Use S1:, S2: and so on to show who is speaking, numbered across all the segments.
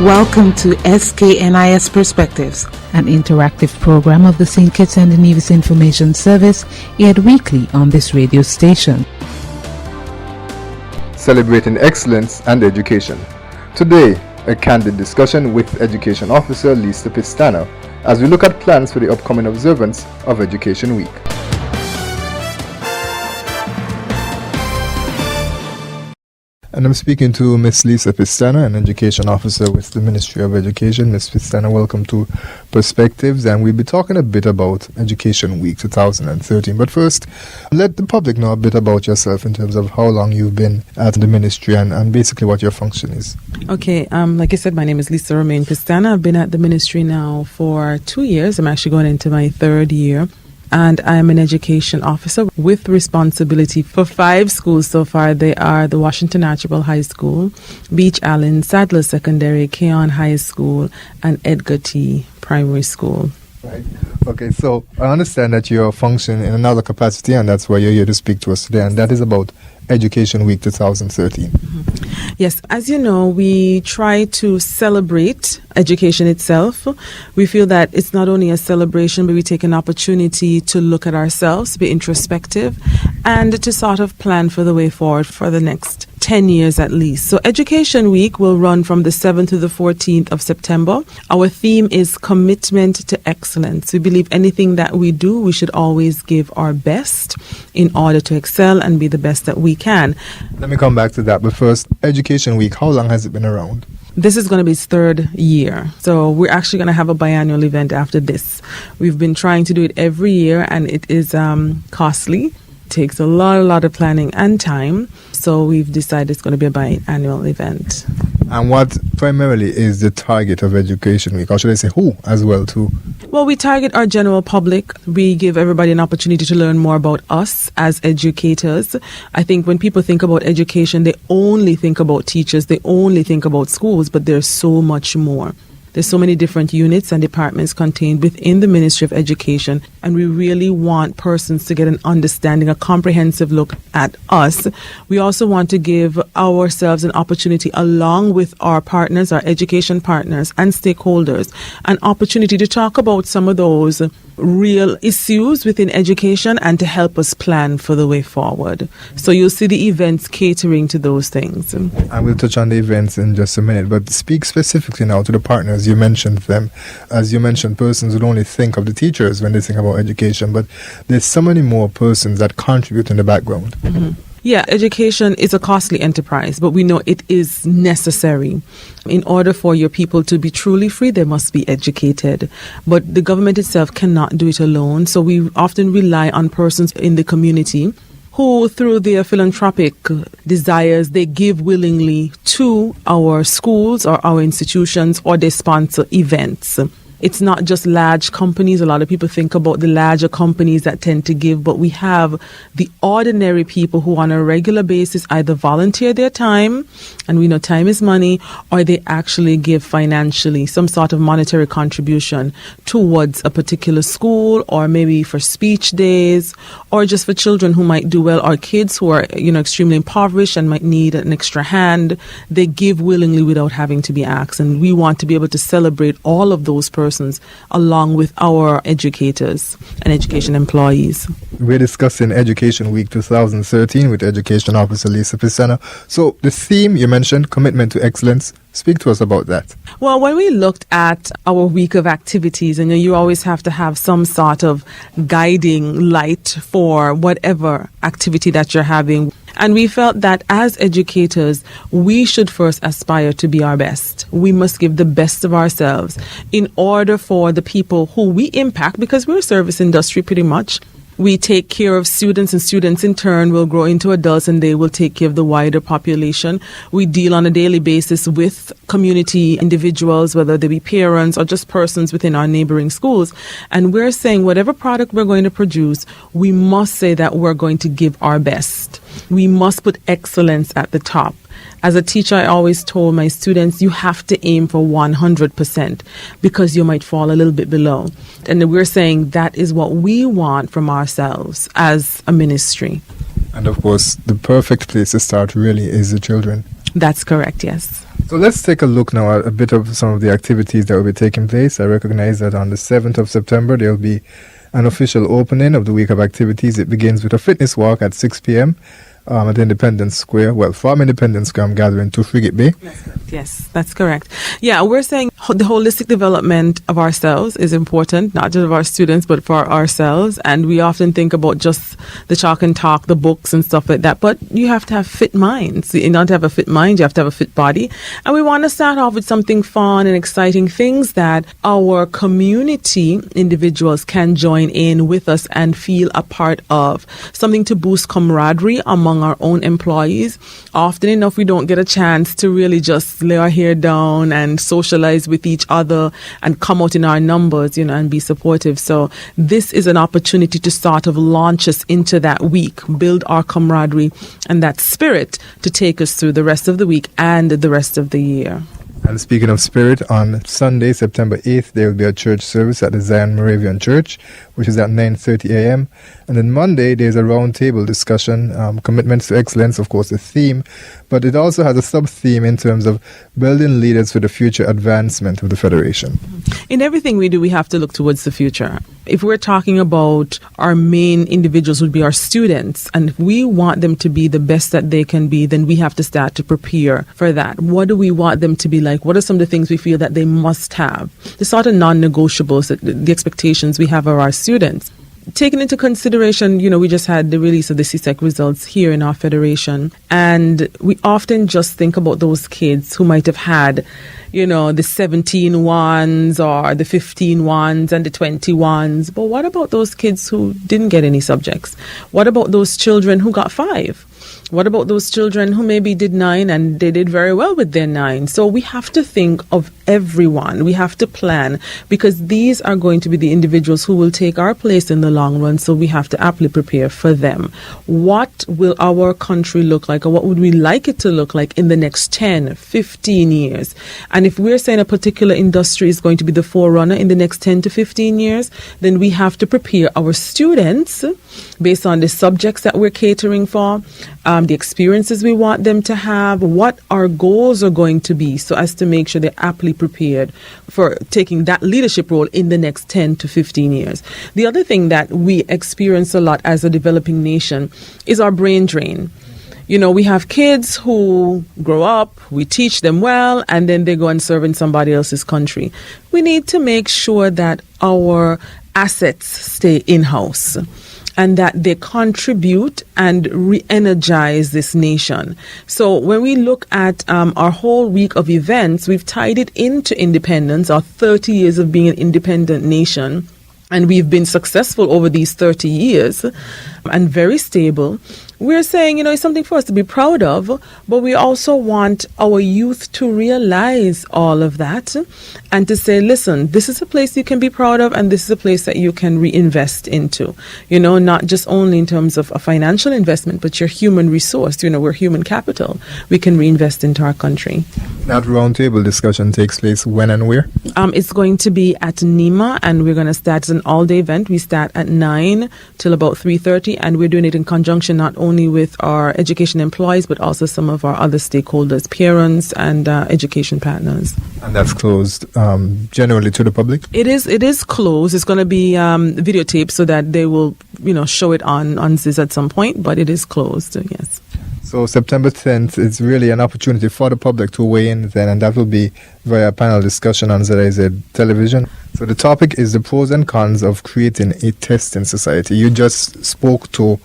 S1: Welcome to SKNIS Perspectives,
S2: an interactive program of the St. Kitts and Nevis Information Service, aired weekly on this radio station.
S3: Celebrating excellence and education. Today, a candid discussion with Education Officer Lisa Pestana as we look at plans for the upcoming observance of Education Week. And I'm speaking to Ms. Lisa Pestana, an Education Officer with the Ministry of Education. Ms. Pestana, welcome to Perspectives, and we'll be talking a bit about Education Week 2013. But first, let the public know a bit about yourself in terms of how long you've been at the Ministry and basically what your function is.
S4: Okay, like I said, my name is Lisa Romaine Pestana. I've been at the Ministry now for 2 years. I'm actually going into my third year. And I'm an education officer with responsibility for 5 schools so far. They are the Washington Archibald High School, Beach Allen, Sadler Secondary, Keon High School, and Edgar T. Primary School.
S3: Right. Okay, so I understand that you're functioning in another capacity, and that's why you're here to speak to us today, and that is about Education Week 2013.
S4: Yes, as you know, we try to celebrate education itself. We feel that it's not only a celebration, but we take an opportunity to look at ourselves, be introspective, and to sort of plan for the way forward for the next 10 years at least. So Education Week will run from the 7th to the 14th of September. Our theme is commitment to excellence. We believe anything that we do, we should always give our best in order to excel and be the best that we can.
S3: Let me come back to that, but first, Education Week, how long has it been around?
S4: This is going to be its 3rd year. So we're actually going to have a biannual event after this. We've been trying to do it every year, and it is costly. It takes a lot of planning and time. So we've decided it's going to be a biannual event.
S3: And what primarily is the target of Education Week? Or should I say who as well too?
S4: Well, we target our general public. We give everybody an opportunity to learn more about us as educators. I think when people think about education, they only think about teachers, they only think about schools, but there's so much more. There's so many different units and departments contained within the Ministry of Education, and we really want persons to get an understanding, a comprehensive look at us. We also want to give ourselves an opportunity, along with our partners, our education partners and stakeholders, an opportunity to talk about some of those real issues within education and to help us plan for the way forward. So you'll see the events catering to those things.
S3: I will touch on the events in just a minute, but speak specifically now to the partners. You mentioned them. As you mentioned, persons would only think of the teachers when they think about education, but there's so many more persons that contribute in the background.
S4: Mm-hmm. Yeah, education is a costly enterprise, but we know it is necessary. In order for your people to be truly free, they must be educated. But the government itself cannot do it alone, so we often rely on persons in the community who, through their philanthropic desires, they give willingly to our schools or our institutions, or they sponsor events. It's not just large companies. A lot of people think about the larger companies that tend to give, but we have the ordinary people who on a regular basis either volunteer their time, and we know time is money, or they actually give financially some sort of monetary contribution towards a particular school, or maybe for speech days, or just for children who might do well, or kids who are, extremely impoverished and might need an extra hand. They give willingly without having to be asked, and we want to be able to celebrate all of those persons along with our educators and education employees.
S3: We're discussing Education Week 2013 with Education Officer Lisa Pestana. So the theme you mentioned, commitment to excellence. Speak to us about that.
S4: Well, when we looked at our week of activities, and you always have to have some sort of guiding light for whatever activity that you're having. And we felt that as educators, we should first aspire to be our best. We must give the best of ourselves in order for the people who we impact, because we're a service industry pretty much. We take care of students, and students in turn will grow into adults, and they will take care of the wider population. We deal on a daily basis with community individuals, whether they be parents or just persons within our neighboring schools. And we're saying whatever product we're going to produce, we must say that we're going to give our best. We must put excellence at the top. As a teacher, I always told my students, you have to aim for 100% because you might fall a little bit below. And we're saying that is what we want from ourselves as a ministry.
S3: And of course, the perfect place to start really is the children.
S4: That's correct, yes.
S3: So let's take a look now at a bit of some of the activities that will be taking place. I recognize that on the 7th of September, there will be an official opening of the week of activities. It begins with a fitness walk at 6 p.m. At Independence Square. Well, from Independence Square, I'm gathering to Frigate Bay.
S4: Yes, that's correct. Yeah, we're saying the holistic development of ourselves is important, not just of our students, but for ourselves. And we often think about just the chalk and talk, the books and stuff like that. But you have to have fit minds. In order to have a fit mind, you have to have a fit body. And we want to start off with something fun and exciting, things that our community individuals can join in with us and feel a part of. Something to boost camaraderie among our own employees. Often enough, we don't get a chance to really just lay our hair down and socialize with each other and come out in our numbers, and be supportive. So this is an opportunity to sort of launch us into that week, build our camaraderie and that spirit to take us through the rest of the week and the rest of the year.
S3: And speaking of spirit, on Sunday, September 8th, there will be a church service at the Zion Moravian Church, which is at 9:30 a.m. And then Monday, there's a roundtable discussion, commitments to excellence, of course, the theme, but it also has a sub-theme in terms of building leaders for the future advancement of the Federation.
S4: In everything we do, we have to look towards the future. If we're talking about our main individuals would be our students, and if we want them to be the best that they can be, then we have to start to prepare for that. What do we want them to be like? What are some of the things we feel that they must have? The sort of non-negotiables, the expectations we have of our students. Taking into consideration, we just had the release of the CSEC results here in our federation, and we often just think about those kids who might have had, the 17 ones or the 15 ones and the 20 ones. But what about those kids who didn't get any subjects? What about those children who got 5? What about those children who maybe did 9 and they did very well with their 9? So we have to think of everyone. We have to plan, because these are going to be the individuals who will take our place in the long run. So we have to aptly prepare for them. What will our country look like, or what would we like it to look like in the next 10, 15 years? And if we're saying a particular industry is going to be the forerunner in the next 10 to 15 years, then we have to prepare our students based on the subjects that we're catering for, the experiences we want them to have, what our goals are going to be, so as to make sure they're aptly prepared for taking that leadership role in the next 10 to 15 years. The other thing that we experience a lot as a developing nation is our brain drain. We have kids who grow up, we teach them well, and then they go and serve in somebody else's country. We need to make sure that our assets stay in-house and that they contribute and re-energize this nation. So when we look at our whole week of events, we've tied it into independence, our 30 years of being an independent nation. And we've been successful over these 30 years and very stable. We're saying, it's something for us to be proud of, but we also want our youth to realize all of that and to say, listen, this is a place you can be proud of, and this is a place that you can reinvest into, not just only in terms of a financial investment, but your human resource. We're human capital. We can reinvest into our country.
S3: That roundtable discussion takes place when and where?
S4: It's going to be at NEMA, and we're going to start as an all-day event. We start at 9 till about 3:30, and we're doing it in conjunction not only with our education employees, but also some of our other stakeholders, parents and education partners.
S3: And that's closed generally to the public?
S4: It is closed. It's going to be videotaped so that they will, show it on ZIS at some point, but it is closed, yes.
S3: So September 10th is really an opportunity for the public to weigh in then, and that will be via panel discussion on ZIZ television. So the topic is the pros and cons of creating a testing society. You just spoke to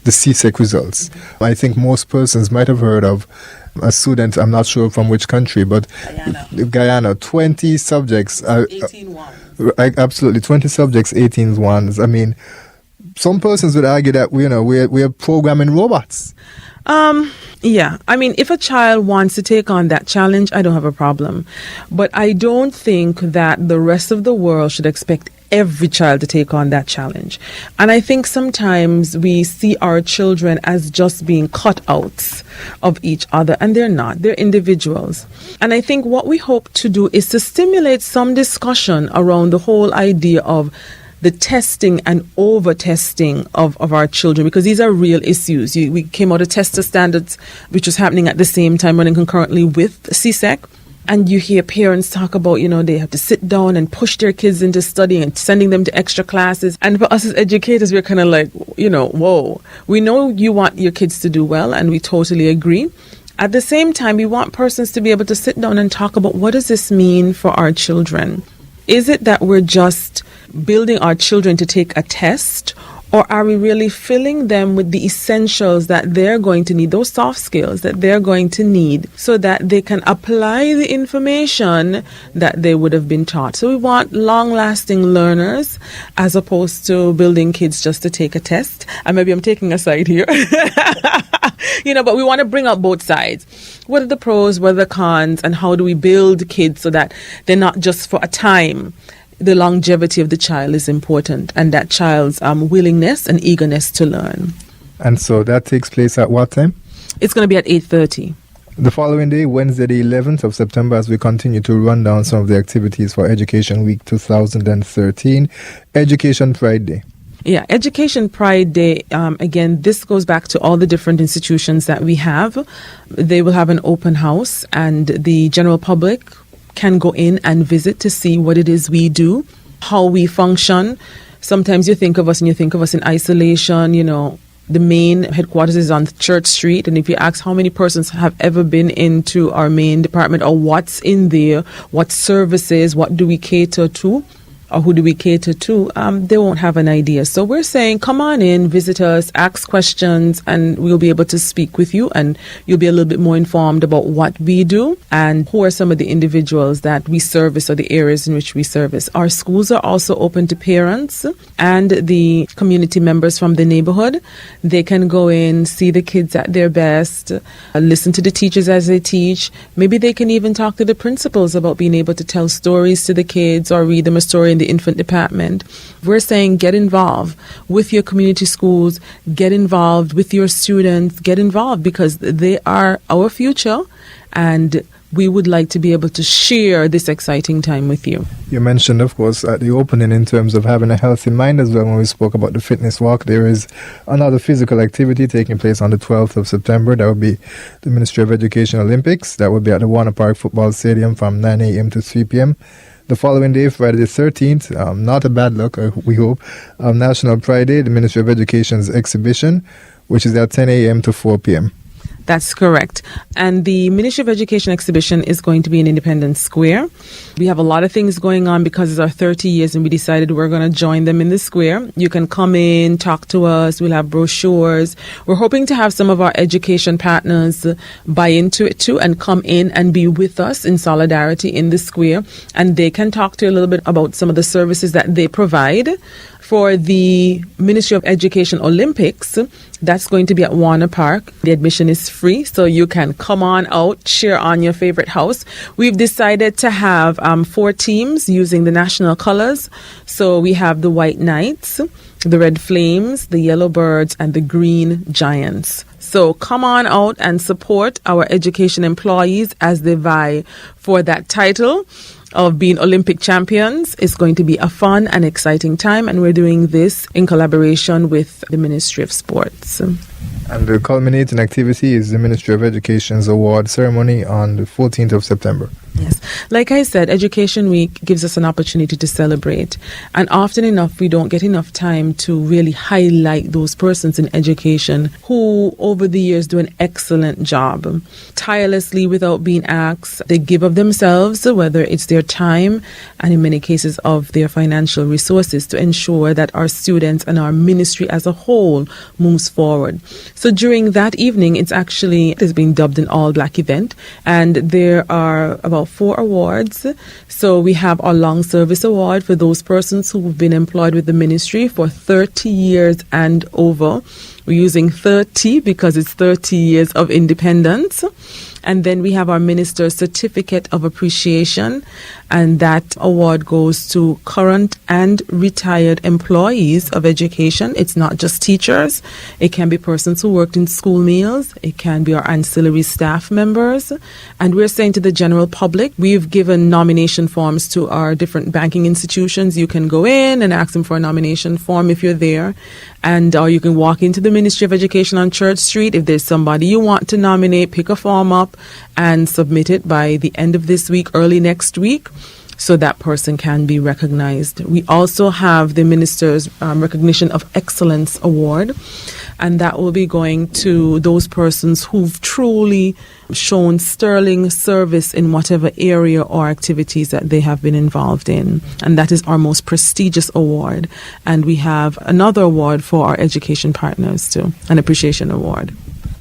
S3: the CSEC results. I think most persons might have heard of a student, I'm not sure from which country, but Guyana 20 subjects.
S4: 18 ones.
S3: Absolutely, 20 subjects, 18 ones. I mean, some persons would argue that we're programming robots.
S4: Yeah. I mean, if a child wants to take on that challenge, I don't have a problem. But I don't think that the rest of the world should expect every child to take on that challenge. And I think sometimes we see our children as just being cutouts of each other, and they're not. They're individuals. And I think what we hope to do is to stimulate some discussion around the whole idea of the testing and over-testing of our children, because these are real issues. We came out of tester standards, which was happening at the same time, running concurrently with CSEC. And you hear parents talk about, they have to sit down and push their kids into studying and sending them to extra classes. And for us as educators, we're kind of like, whoa. We know you want your kids to do well, and we totally agree. At the same time, we want persons to be able to sit down and talk about, what does this mean for our children? Is it that we're just building our children to take a test, or are we really filling them with the essentials that they're going to need, those soft skills that they're going to need, so that they can apply the information that they would have been taught? So we want long-lasting learners, as opposed to building kids just to take a test. And maybe I'm taking a side here. But we want to bring out both sides. What are the pros, what are the cons, and how do we build kids so that they're not just for a time? The longevity of the child is important, and that child's willingness and eagerness to learn.
S3: And so that takes place at what time?
S4: It's going to be at 8:30.
S3: The following day, Wednesday, the 11th of September, as we continue to run down some of the activities for Education Week 2013, Education Pride Day.
S4: Yeah, Education Pride Day, again, this goes back to all the different institutions that we have. They will have an open house, and the general public can go in and visit to see what it is we do, how we function. Sometimes you think of us and you think of us in isolation. The main headquarters is on Church Street, and if you ask how many persons have ever been into our main department, or what's in there, what services, what do we cater to, or who do we cater to, they won't have an idea. So we're saying, come on in, visit us, ask questions, and we'll be able to speak with you, and you'll be a little bit more informed about what we do and who are some of the individuals that we service, or the areas in which we service. Our schools are also open to parents and the community members from the neighborhood. They can go in, see the kids at their best, listen to the teachers as they teach. Maybe they can even talk to the principals about being able to tell stories to the kids, or read them a story in the infant department. We're saying, get involved with your community schools, get involved with your students, get involved, because they are our future, and we would like to be able to share this exciting time with you.
S3: You mentioned, of course, at the opening, in terms of having a healthy mind as well. When we spoke about the fitness walk, there is another physical activity taking place on the 12th of September. That would be the Ministry of Education Olympics. That would be at the Warner Park Football Stadium from 9 a.m. to 3 p.m. The following day, Friday the 13th, not a bad look, we hope, National Pride Day, the Ministry of Education's exhibition, which is at 10 a.m. to 4 p.m.
S4: That's correct. And the Ministry of Education exhibition is going to be in Independence Square. We have a lot of things going on because it's our 30 years, and we decided we're going to join them in the square. You can come in, talk to us. We'll have brochures. We're hoping to have some of our education partners buy into it too, and come in and be with us in solidarity in the square. And they can talk to you a little bit about some of the services that they provide. For the Ministry of Education Olympics, that's going to be at Warner Park. The admission is free, so you can come on out, cheer on your favorite house. We've decided to have 4 teams using the national colors. So we have the White Knights, the Red Flames, the Yellow Birds, and the Green Giants. So come on out and support our education employees as they vie for that title of being Olympic champions. It's going to be a fun and exciting time, and we're doing this in collaboration with the Ministry of Sports.
S3: And the culminating activity is the Ministry of Education's award ceremony on the 14th of September.
S4: Yes. Like I said, Education Week gives us an opportunity to celebrate. And often enough, we don't get enough time to really highlight those persons in education who, over the years, do an excellent job. Tirelessly, without being asked, they give of themselves, whether it's their time and in many cases of their financial resources, to ensure that our students and our ministry as a whole moves forward. So during that evening, it's been dubbed an all-black event, and there are about 4 awards. So we have our long service award for those persons who have been employed with the ministry for 30 years and over. We're using 30 because it's 30 years of independence. And then we have our Minister's Certificate of Appreciation, and that award goes to current and retired employees of education. It's not just teachers. It can be persons who worked in school meals. It can be our ancillary staff members. And we're saying to the general public, we've given nomination forms to our different banking institutions. You can go in and ask them for a nomination form if you're there. Or you can walk into the Ministry of Education on Church Street. If there's somebody you want to nominate, pick a form up and submit it by the end of this week, early next week, so that person can be recognized. We also have the Minister's Recognition of Excellence Award, and that will be going to those persons who've truly shown sterling service in whatever area or activities that they have been involved in. And that is our most prestigious award. And we have another award for our education partners too, an appreciation award.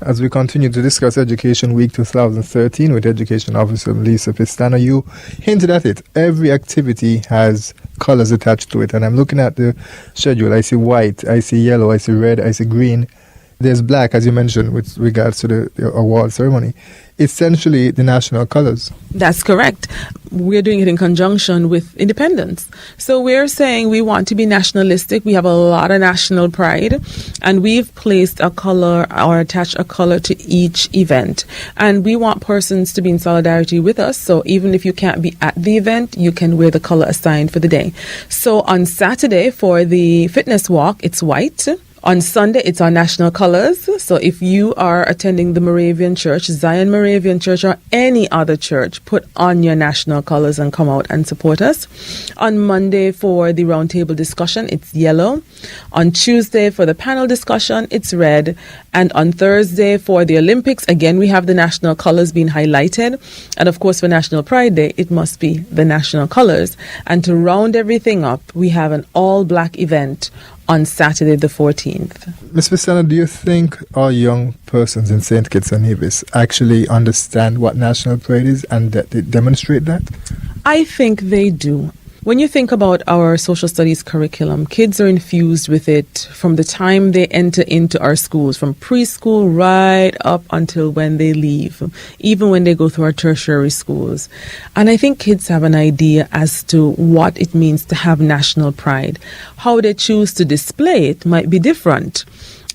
S3: As we continue to discuss Education Week 2013 with Education Officer Lisa Pestana, you hinted at it. Every activity has colors attached to it. And I'm looking at the schedule. I see white, I see yellow, I see red, I see green. There's black, as you mentioned, with regards to the award ceremony. Essentially, the national colors.
S4: That's correct. We're doing it in conjunction with independence. So we're saying we want to be nationalistic. We have a lot of national pride, and we've placed a color or attached a color to each event. And we want persons to be in solidarity with us. So even if you can't be at the event, you can wear the color assigned for the day. So on Saturday for the fitness walk, it's white. On Sunday, it's our national colors. So if you are attending the Moravian Church, Zion Moravian Church, or any other church, put on your national colors and come out and support us. On Monday, for the Roundtable Discussion, it's yellow. On Tuesday, for the panel discussion, it's red. And on Thursday, for the Olympics, again, we have the national colors being highlighted. And of course, for National Pride Day, it must be the national colors. And to round everything up, we have an all-black event on Saturday the 14th.
S3: Ms. Pestana, do you think our young persons in St. Kitts and Nevis actually understand what national pride is and that they demonstrate that?
S4: I think they do. When you think about our social studies curriculum, kids are infused with it from the time they enter into our schools, from preschool right up until when they leave, even when they go through our tertiary schools. And I think kids have an idea as to what it means to have national pride. How they choose to display it might be different.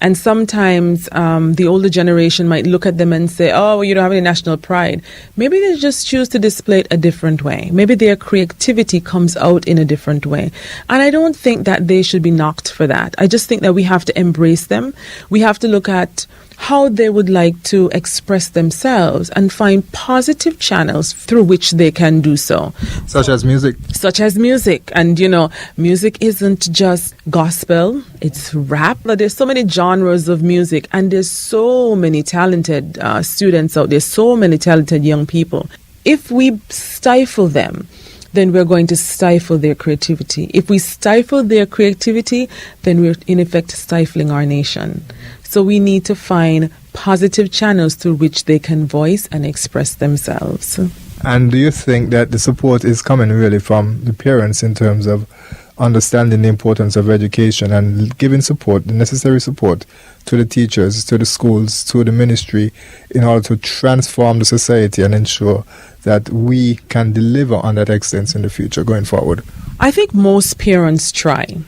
S4: And sometimes the older generation might look at them and say, oh, you don't have any national pride. Maybe they just choose to display it a different way. Maybe their creativity comes out in a different way. And I don't think that they should be knocked for that. I just think that we have to embrace them. We have to look at how they would like to express themselves and find positive channels through which they can do so.
S3: Such as music.
S4: Such as music. And, you know, music isn't just gospel, it's rap. There's so many genres of music, and there's so many talented students out there, so many talented young people. If we stifle them, then we're going to stifle their creativity. If we stifle their creativity, then we're in effect stifling our nation. So we need to find positive channels through which they can voice and express themselves.
S3: And do you think that the support is coming really from the parents in terms of understanding the importance of education and giving support, the necessary support to the teachers, to the schools, to the ministry in order to transform the society and ensure that we can deliver on that excellence in the future going forward?
S4: I think most parents try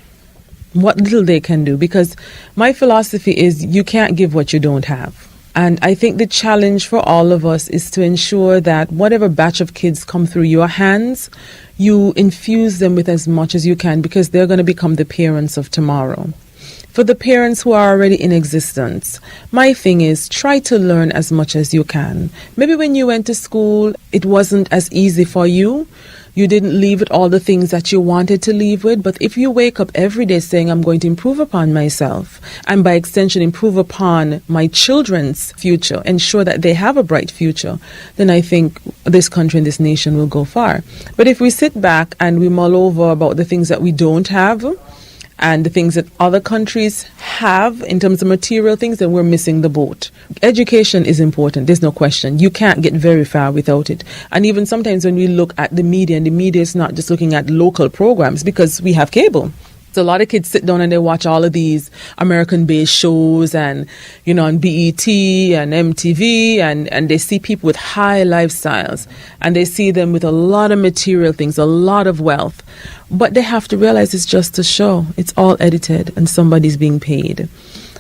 S4: what little they can do, because my philosophy is you can't give what you don't have. And I think the challenge for all of us is to ensure that whatever batch of kids come through your hands, you infuse them with as much as you can, because they're going to become the parents of tomorrow. For the parents who are already in existence, my thing is try to learn as much as you can. Maybe when you went to school, it wasn't as easy for you. You didn't leave with all the things that you wanted to leave with. But if you wake up every day saying, I'm going to improve upon myself, and by extension improve upon my children's future, ensure that they have a bright future, then I think this country and this nation will go far. But if we sit back and we mull over about the things that we don't have, and the things that other countries have in terms of material things, then we're missing the boat. Education is important, there's no question. You can't get very far without it. And even sometimes when we look at the media, and the media is not just looking at local programs, because we have cable. So a lot of kids sit down and they watch all of these American-based shows and, on BET and MTV, and they see people with high lifestyles, and they see them with a lot of material things, a lot of wealth. But they have to realize it's just a show. It's all edited and somebody's being paid.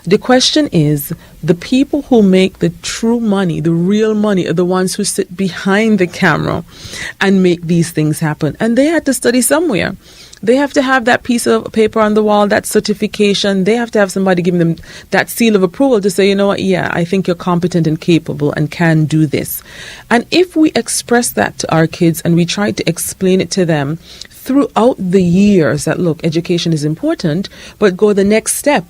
S4: The question is, the people who make the true money, the real money, are the ones who sit behind the camera and make these things happen. And they had to study somewhere. They have to have that piece of paper on the wall, that certification. They have to have somebody giving them that seal of approval to say, you know what, yeah, I think you're competent and capable and can do this. And if we express that to our kids and we try to explain it to them throughout the years that, look, education is important, but go the next step.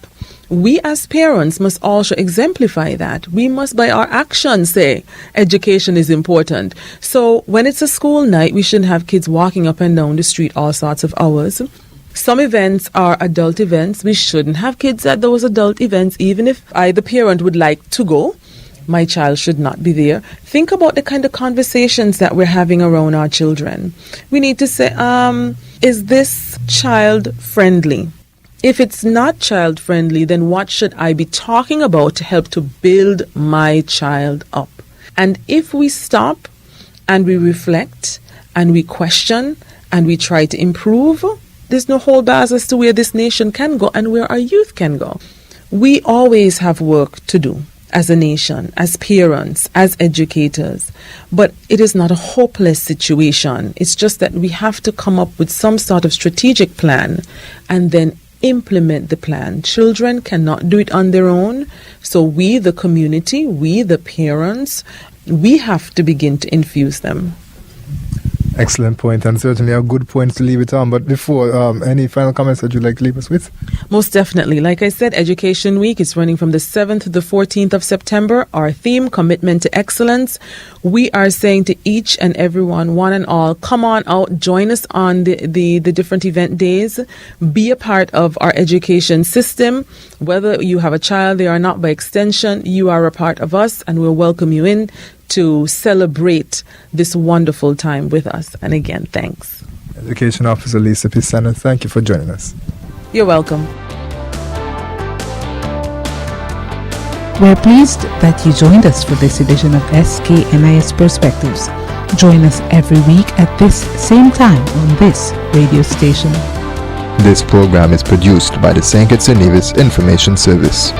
S4: We as parents must also exemplify that. We must, by our actions, say education is important. So when it's a school night, we shouldn't have kids walking up and down the street all sorts of hours. Some events are adult events. We shouldn't have kids at those adult events, even if I, the parent, would like to go. My child should not be there. Think about the kind of conversations that we're having around our children. We need to say, is this child friendly? If it's not child friendly, then what should I be talking about to help to build my child up? And if we stop and we reflect and we question and we try to improve, there's no hold bars as to where this nation can go and where our youth can go. We always have work to do as a nation, as parents, as educators. But it is not a hopeless situation. It's just that we have to come up with some sort of strategic plan and then implement the plan. Children cannot do it on their own. So we, the community, we, the parents, we have to begin to infuse them.
S3: Excellent point, and certainly a good point to leave it on. But before, any final comments that you'd like to leave us with?
S4: Most definitely. Like I said, Education Week is running from the 7th to the 14th of September. Our theme, Commitment to Excellence. We are saying to each and everyone, one and all, come on out, join us on the different event days. Be a part of our education system. Whether you have a child there or not, by extension, you are a part of us, and we'll welcome you in to celebrate this wonderful time with us. And again, thanks.
S3: Education Officer Lisa Pestana, thank you for joining us.
S4: You're welcome.
S2: We're pleased that you joined us for this edition of SKNIS Perspectives. Join us every week at this same time on this radio station.
S3: This program is produced by the St. Kitts and Nevis Information Service.